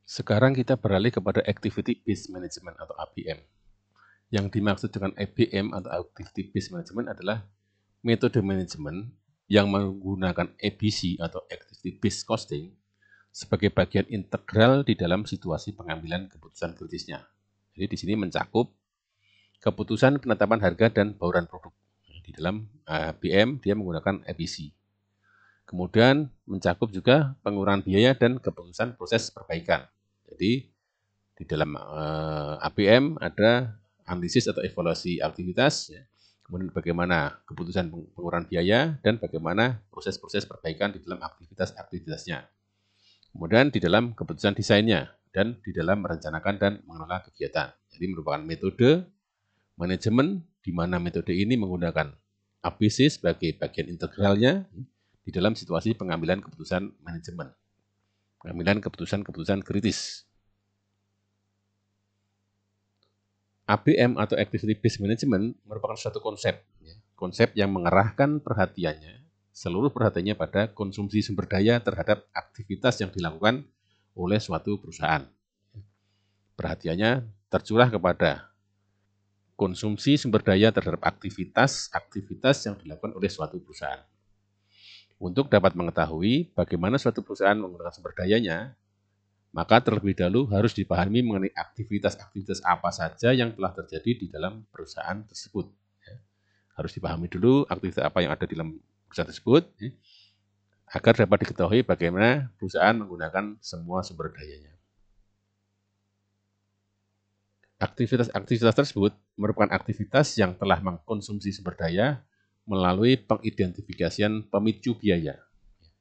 Sekarang kita beralih kepada Activity Based Management atau ABM. Yang dimaksud dengan ABM atau Activity Based Management adalah metode manajemen yang menggunakan ABC atau Activity Based Costing sebagai bagian integral di dalam situasi pengambilan keputusan kritisnya. Jadi di sini mencakup keputusan penetapan harga dan bauran produk. Di dalam ABM dia menggunakan ABC. Kemudian mencakup juga pengurangan biaya dan keputusan proses perbaikan. Jadi di dalam ABM ada analisis atau evaluasi aktivitas, ya. Kemudian bagaimana keputusan pengurangan biaya dan bagaimana proses-proses perbaikan di dalam aktivitas-aktivitasnya. Kemudian di dalam keputusan desainnya dan di dalam merencanakan dan mengelola kegiatan. Jadi merupakan metode manajemen di mana metode ini menggunakan ABC sebagai bagian integralnya di dalam situasi pengambilan keputusan manajemen. Pengambilan keputusan-keputusan kritis. ABM atau Activity Based Management merupakan suatu konsep yang mengarahkan seluruh perhatiannya pada konsumsi sumber daya terhadap aktivitas yang dilakukan oleh suatu perusahaan. Perhatiannya tercurah kepada konsumsi sumber daya terhadap aktivitas yang dilakukan oleh suatu perusahaan. Untuk dapat mengetahui bagaimana suatu perusahaan menggunakan sumber dayanya, maka terlebih dahulu harus dipahami mengenai aktivitas-aktivitas apa saja yang telah terjadi di dalam perusahaan tersebut. Harus dipahami dulu aktivitas apa yang ada di dalam perusahaan tersebut, agar dapat diketahui bagaimana perusahaan menggunakan semua sumber dayanya. Aktivitas-aktivitas tersebut merupakan aktivitas yang telah mengkonsumsi sumber daya melalui pengidentifikasian pemicu biaya.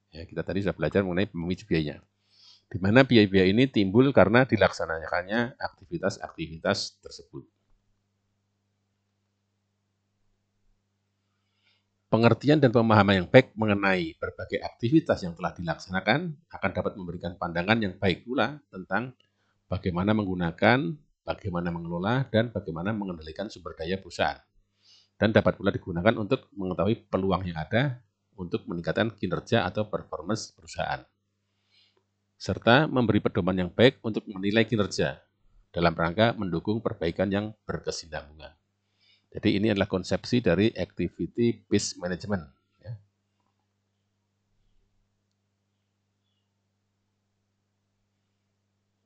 Ya, kita tadi sudah belajar mengenai pemicu biaya, di mana biaya-biaya ini timbul karena dilaksanakannya aktivitas-aktivitas tersebut. Pengertian dan pemahaman yang baik mengenai berbagai aktivitas yang telah dilaksanakan akan dapat memberikan pandangan yang baik pula tentang bagaimana menggunakan, bagaimana mengelola, dan bagaimana mengendalikan sumber daya perusahaan. Dan dapat pula digunakan untuk mengetahui peluang yang ada untuk meningkatkan kinerja atau performance perusahaan, serta memberi pedoman yang baik untuk menilai kinerja dalam rangka mendukung perbaikan yang berkesinambungan. Jadi ini adalah konsepsi dari Activity Based Management. Ya.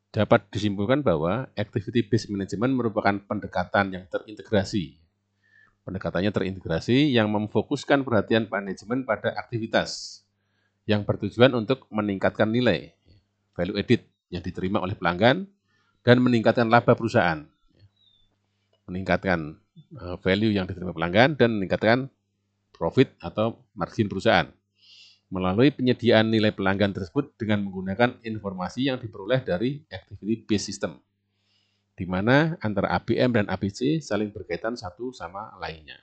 Dapat disimpulkan bahwa Activity Based Management merupakan pendekatan yang terintegrasi. Pendekatannya terintegrasi yang memfokuskan perhatian manajemen pada aktivitas yang bertujuan untuk meningkatkan nilai value added yang diterima oleh pelanggan dan meningkatkan laba perusahaan, meningkatkan value yang diterima pelanggan dan meningkatkan profit atau margin perusahaan melalui penyediaan nilai pelanggan tersebut dengan menggunakan informasi yang diperoleh dari Activity Based System, di mana antara ABM dan ABC saling berkaitan satu sama lainnya.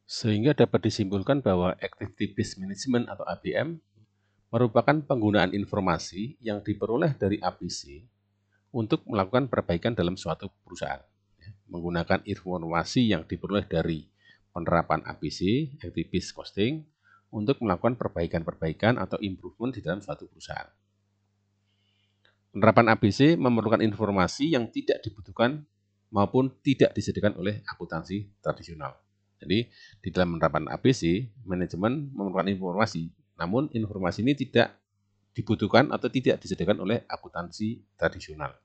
Sehingga dapat disimpulkan bahwa Activity Based Management atau ABM merupakan penggunaan informasi yang diperoleh dari ABC untuk melakukan perbaikan dalam suatu perusahaan. Menggunakan informasi yang diperoleh dari penerapan ABC, Activity Based Costing, untuk melakukan perbaikan-perbaikan atau improvement di dalam suatu perusahaan. Penerapan ABC memerlukan informasi yang tidak dibutuhkan maupun tidak disediakan oleh akuntansi tradisional. Jadi, di dalam penerapan ABC, manajemen memerlukan informasi, namun informasi ini tidak dibutuhkan atau tidak disediakan oleh akuntansi tradisional.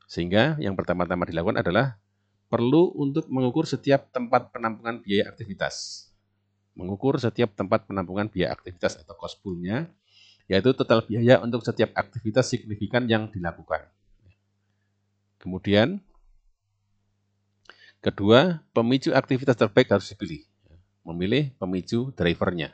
Sehingga yang pertama-tama dilakukan adalah perlu untuk mengukur setiap tempat penampungan biaya aktivitas. Mengukur setiap tempat penampungan biaya aktivitas atau cost pool-nya, yaitu total biaya untuk setiap aktivitas signifikan yang dilakukan. Kemudian, kedua, pemicu aktivitas terbaik harus dipilih. Memilih pemicu drivernya.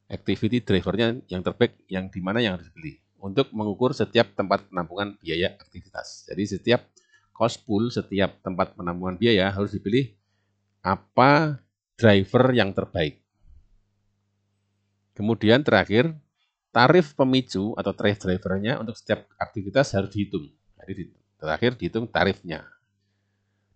Activity drivernya yang terbaik yang di mana yang harus dipilih untuk mengukur setiap tempat penampungan biaya aktivitas. Jadi setiap cost pool, setiap tempat penampungan biaya harus dipilih apa driver yang terbaik. Kemudian terakhir, tarif pemicu atau tarif drivernya untuk setiap aktivitas harus dihitung. Jadi terakhir dihitung tarifnya.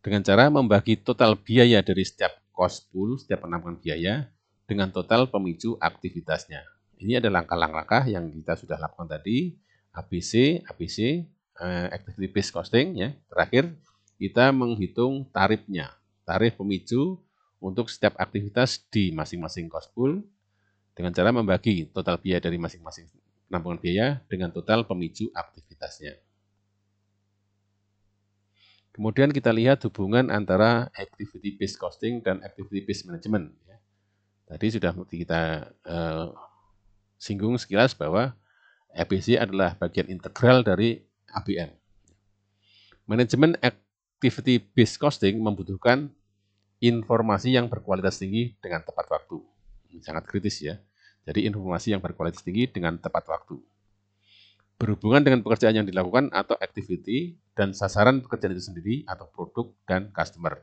Dengan cara membagi total biaya dari setiap cost pool, setiap penampungan biaya, dengan total pemicu aktivitasnya. Ini ada langkah-langkah yang kita sudah lakukan tadi, ABC, activity based costing ya. Terakhir kita menghitung tarifnya, tarif pemicu untuk setiap aktivitas di masing-masing cost pool dengan cara membagi total biaya dari masing-masing penampungan biaya dengan total pemicu aktivitasnya. Kemudian kita lihat hubungan antara activity based costing dan activity based management. Tadi sudah kita singgung sekilas bahwa ABC adalah bagian integral dari ABM. Manajemen activity based costing membutuhkan informasi yang berkualitas tinggi dengan tepat waktu. Ini sangat kritis ya. Jadi informasi yang berkualitas tinggi dengan tepat waktu. Berhubungan dengan pekerjaan yang dilakukan atau activity dan sasaran pekerjaan itu sendiri atau produk dan customer.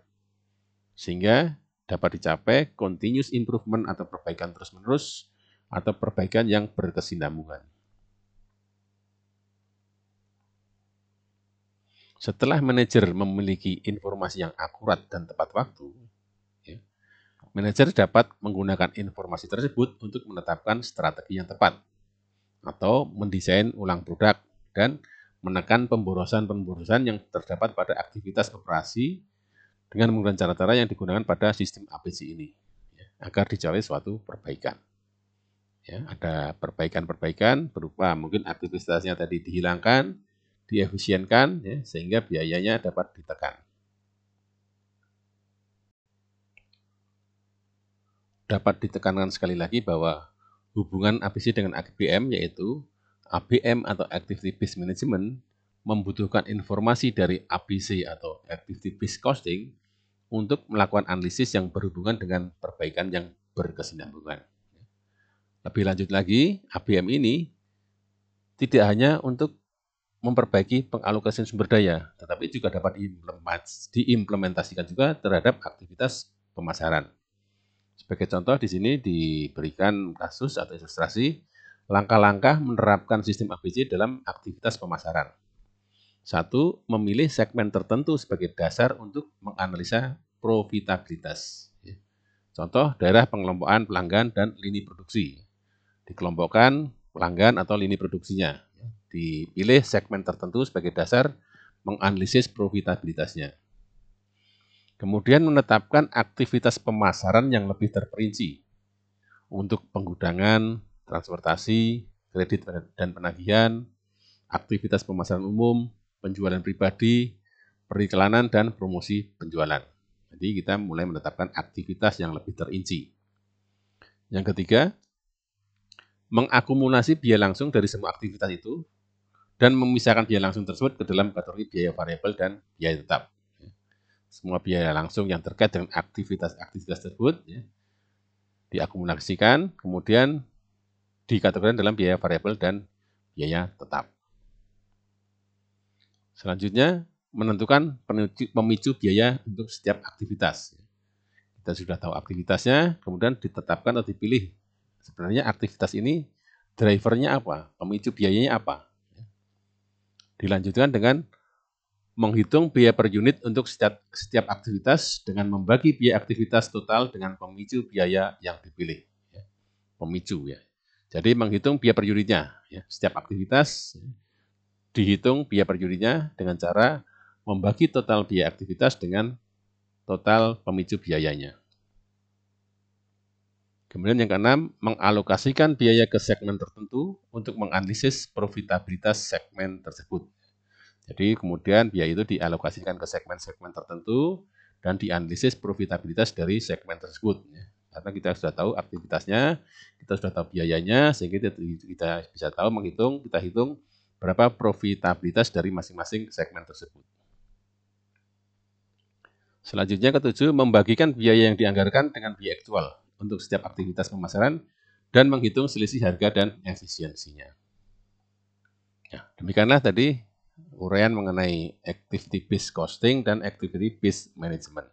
Sehingga dapat dicapai continuous improvement atau perbaikan terus-menerus atau perbaikan yang berkesinambungan. Setelah manajer memiliki informasi yang akurat dan tepat waktu, manajer dapat menggunakan informasi tersebut untuk menetapkan strategi yang tepat atau mendesain ulang produk dan menekan pemborosan-pemborosan yang terdapat pada aktivitas operasi dengan menggunakan cara-cara yang digunakan pada sistem ABC ini agar dicapai suatu perbaikan. Ya, ada perbaikan-perbaikan berupa mungkin aktivitasnya tadi dihilangkan, diefisienkan, ya, sehingga biayanya dapat ditekan. Dapat ditekankan sekali lagi bahwa hubungan ABC dengan ABM yaitu ABM atau Activity Based Management membutuhkan informasi dari ABC atau Activity Based Costing untuk melakukan analisis yang berhubungan dengan perbaikan yang berkesinambungan. Lebih lanjut lagi, ABM ini tidak hanya untuk memperbaiki pengalokasian sumber daya, tetapi juga dapat diimplementasikan juga terhadap aktivitas pemasaran. Sebagai contoh di sini diberikan kasus atau ilustrasi langkah-langkah menerapkan sistem ABC dalam aktivitas pemasaran. 1. Memilih segmen tertentu sebagai dasar untuk menganalisa profitabilitas. Contoh daerah pengelompokan pelanggan dan lini produksi. Dikelompokkan pelanggan atau lini produksinya. Dipilih segmen tertentu sebagai dasar menganalisis profitabilitasnya. Kemudian menetapkan aktivitas pemasaran yang lebih terperinci untuk penggudangan, transportasi, kredit dan penagihan, aktivitas pemasaran umum, penjualan pribadi, periklanan, dan promosi penjualan. Jadi kita mulai menetapkan aktivitas yang lebih terinci. Yang ketiga, mengakumulasi biaya langsung dari semua aktivitas itu dan memisahkan biaya langsung tersebut ke dalam kategori biaya variabel dan biaya tetap. Semua biaya langsung yang terkait dengan aktivitas-aktivitas tersebut ya, diakumulasikan, kemudian dikategorikan dalam biaya variabel dan biaya tetap. Selanjutnya, menentukan pemicu biaya untuk setiap aktivitas. Kita sudah tahu aktivitasnya, kemudian ditetapkan atau dipilih. Sebenarnya aktivitas ini drivernya apa, pemicu biayanya apa. Dilanjutkan dengan menghitung biaya per unit untuk setiap aktivitas dengan membagi biaya aktivitas total dengan pemicu biaya yang dipilih. Pemicu ya. Jadi menghitung biaya per unitnya. Setiap aktivitas dihitung biaya per unitnya dengan cara membagi total biaya aktivitas dengan total pemicu biayanya. Kemudian yang keenam, mengalokasikan biaya ke segmen tertentu untuk menganalisis profitabilitas segmen tersebut. Jadi kemudian biaya itu dialokasikan ke segmen-segmen tertentu dan dianalisis profitabilitas dari segmen tersebut. Karena kita sudah tahu aktivitasnya, kita sudah tahu biayanya, sehingga kita bisa tahu kita hitung berapa profitabilitas dari masing-masing segmen tersebut. Selanjutnya ketujuh, membagikan biaya yang dianggarkan dengan biaya aktual untuk setiap aktivitas pemasaran dan menghitung selisih harga dan efisiensinya. Ya, demikianlah tadi uraian mengenai activity based costing dan activity based management.